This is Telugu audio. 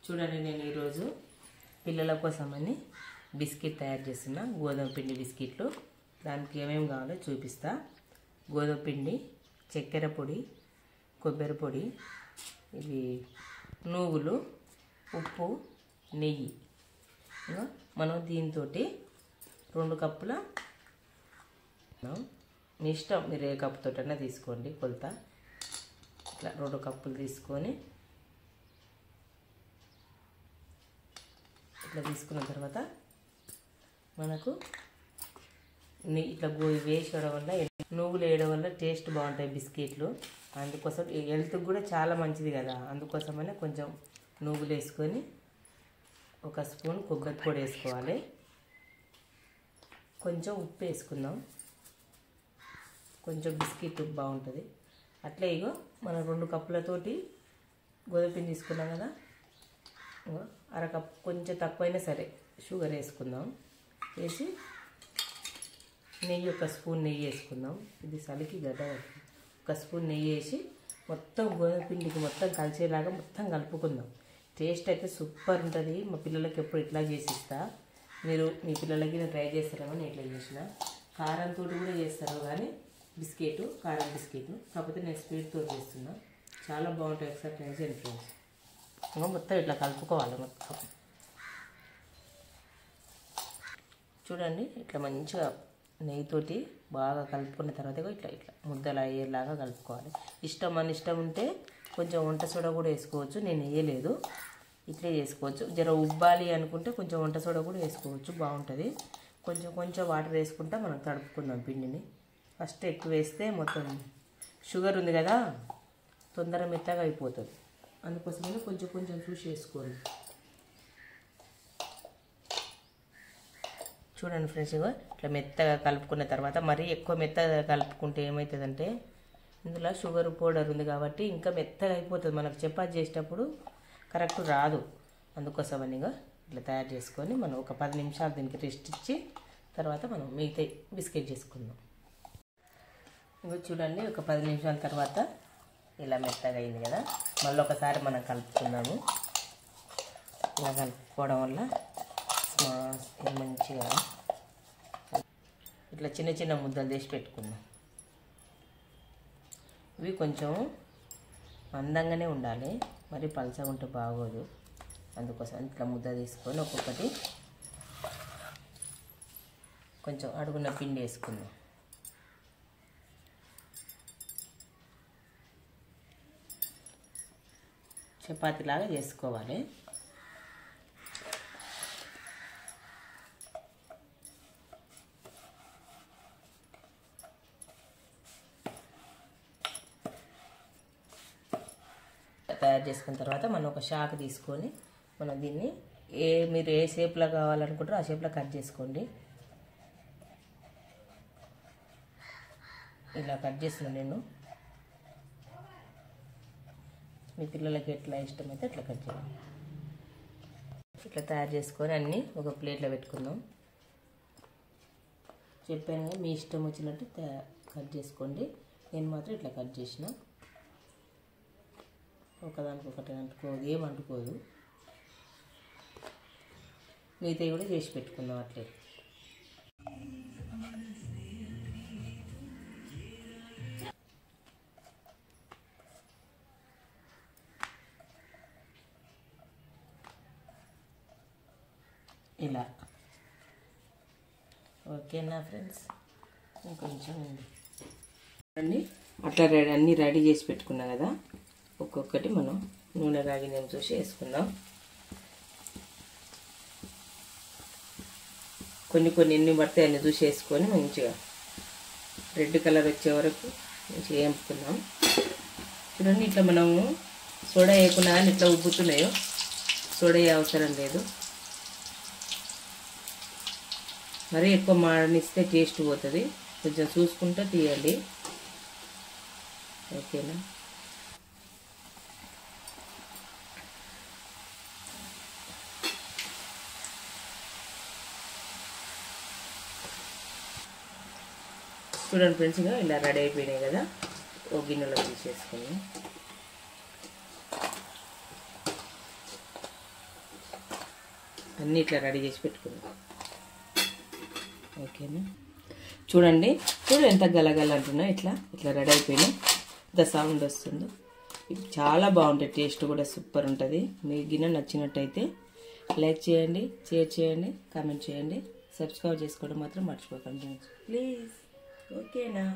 చూడండి, నేను ఈరోజు పిల్లల కోసమని బిస్కెట్ తయారు చేస్తున్నా. గోధుమ పిండి బిస్కెట్లు. దానికి ఏమేమి కావాలో చూపిస్తా. గోధుమ పిండి, చక్కెర పొడి, కొబ్బరి పొడి, ఇవి నువ్వులు, ఉప్పు, నెయ్యి. మనం దీంతో 2 కప్పుల, మీ ఇష్టం, మీరు ఏ కప్పుతోటైనా తీసుకోండి కొలత. ఇట్లా 2 కప్పులు తీసుకొని ఇట్లా తీసుకున్న తర్వాత మనకు ఇట్లా వేసేయడం వల్ల, నువ్వులు వేయడం వల్ల టేస్ట్ బాగుంటాయి బిస్కెట్లు. అందుకోసం హెల్త్కి కూడా చాలా మంచిది కదా, అందుకోసమనే కొంచెం నువ్వులు వేసుకొని 1 స్పూన్ కొబ్బరి పొడి వేసుకోవాలి. కొంచెం ఉప్పు వేసుకుందాం, కొంచెం బిస్కెట్ బాగుంటుంది. అట్లే ఇగో మనం 2 కప్పులతోటి గోధుమ పిండి తీసుకున్నాం కదా, 1/2 కప్పు, కొంచెం తక్కువైనా సరే షుగర్ వేసుకుందాం. వేసి నెయ్యి 1 స్పూన్ నెయ్యి వేసుకుందాం. ఇది చలికి కదా, 1 స్పూన్ నెయ్యి వేసి మొత్తం గోధుమ పిండికి మొత్తం కలిసేలాగా మొత్తం కలుపుకుందాం. టేస్ట్ అయితే సూపర్ ఉంటుంది. మా పిల్లలకి ఎప్పుడు ఇట్లా చేసి ఇస్తా. మీరు మీ పిల్లలకి ట్రై చేస్తారేమో. నేను ఇట్లా చేసిన కారంతో కూడా చేస్తారు కానీ బిస్కెట్, కారం బిస్కెట్, కాకపోతే నేను స్వీట్తో చేస్తున్నా. చాలా బాగుంటాయి, ఒకసారి ట్రై చేయండి ఫ్రెండ్స్. మొత్తం ఇట్లా కలుపుకోవాలి. మొత్తం చూడండి, ఇట్లా మంచిగా నెయ్యితోటి బాగా కలుపుకున్న తర్వాత ఇట్లా ఇట్లా ముద్దలు అయ్యేలాగా కలుపుకోవాలి. మన ఇష్టం ఉంటే కొంచెం వంట సోడా కూడా వేసుకోవచ్చు. నేను వేయలేదు, ఇట్లే చేసుకోవచ్చు. జర ఉబ్బాలి అనుకుంటే కొంచెం వంట సోడా కూడా వేసుకోవచ్చు, బాగుంటుంది. కొంచెం కొంచెం వాటర్ వేసుకుంటా మనం తడుపుకుందాం పిండిని. ఫస్ట్ ఎక్కువ వేస్తే మొత్తం షుగర్ ఉంది కదా, తొందరగా మెత్తగా అయిపోతుంది. అందుకోసమే కొంచెం కొంచెం చూసి వేసుకోండి. చూడండి ఫ్రెండ్స్, ఇట్లా మెత్తగా కలుపుకున్న తర్వాత, మరీ ఎక్కువ మెత్తగా కలుపుకుంటే ఏమవుతుందంటే ఇందులో షుగర్ పౌడర్ ఉంది కాబట్టి ఇంకా మెత్తగా అయిపోతుంది. మనకు చపాతీ చేసేటప్పుడు కరెక్ట్ రాదు. అందుకోసమని ఇట్లా తయారు చేసుకొని మనం ఒక 10 నిమిషాలు దీనికి రెస్ట్ ఇచ్చి తర్వాత మనం మిగతా బిస్కెట్ చేసుకుందాం. చూడండి, ఒక 10 నిమిషాల తర్వాత ఇలా మెత్తగా అయింది కదా. మళ్ళీ ఒకసారి మనం కలుపుకుందాము. ఇలా కలుపుకోవడం వల్ల మంచిగా ఇట్లా చిన్న చిన్న ముద్దలు చేసి పెట్టుకుందాం. ఇవి కొంచెం మందంగానే ఉండాలి, మరి పలచగా ఉంటే బాగోదు. అందుకోసం ఇట్లా ముద్ద తీసుకొని ఒక్కొక్కటి కొంచెం అడుగున పిండి వేసుకుందాం. చపాతీలాగా చేసుకోవాలి. తయారు చేసుకున్న తర్వాత మనం ఒక షాక్ తీసుకొని మనం దీన్ని మీరు ఏ షేప్లో కావాలనుకుంటారో ఆ షేప్లో కట్ చేసుకోండి. ఇలా కట్ చేసిన నేను, మీ పిల్లలకి ఎట్లా ఇష్టమైతే అట్లా కట్ చేయండి. ఇట్లా తయారు చేసుకొని అన్నీ ఒక ప్లేట్లో పెట్టుకుందాం. చెప్పాను కదా, మీ ఇష్టం వచ్చినట్టు కట్ చేసుకోండి. నేను మాత్రం ఇట్లా కట్ చేసిన. ఒకదానికి ఒకటి అంటుకోదు, ఏం అంటుకోదు. మిగతా కూడా చేసి పెట్టుకుందాం అట్లే. ఇలా ఓకేనా ఫ్రెండ్స్? ఇంకొంచెం అండి అట్లా అన్నీ రెడీ చేసి పెట్టుకున్నా కదా. ఒక్కొక్కటి మనం నూనె రాగినేం చూసి వేసుకుందాం. కొన్ని ఎన్ని పడితే అన్ని చూసి వేసుకొని మంచిగా రెడ్ కలర్ వచ్చే వరకు మంచిగా వేపుకుందాం. చూడండి, ఇట్లా మనము సోడా వేయకుండా కానీ ఇట్లా ఉబ్బుతున్నాయో, సోడా అవసరం లేదు. మరీ ఎక్కువ మాడనిస్తే టేస్ట్ పోతుంది. కొంచెం చూసుకుంటూ తీయండి, ఓకేనా? చూడండి ఫ్రెండ్స్, ఇలా రెడీ అయిపోయినాయి కదా. ఓ గిన్నెలో తీసేసుకొని అన్నీ ఇట్లా రెడీ చేసి పెట్టుకున్నాం. ఓకేనా, చూడండి ఎంత గలగల అంటున్నా. ఇట్లా రెడీ అయిపోయినా ఇంత సౌండ్ వస్తుందో. చాలా బాగుంటుంది, టేస్ట్ కూడా సూపర్ ఉంటుంది. మీకు గిన్నె నచ్చినట్టయితే లైక్ చేయండి, షేర్ చేయండి, కామెంట్ చేయండి, సబ్స్క్రైబ్ చేసుకోవడం మాత్రం మర్చిపోకండి ప్లీజ్. ఓకేనా.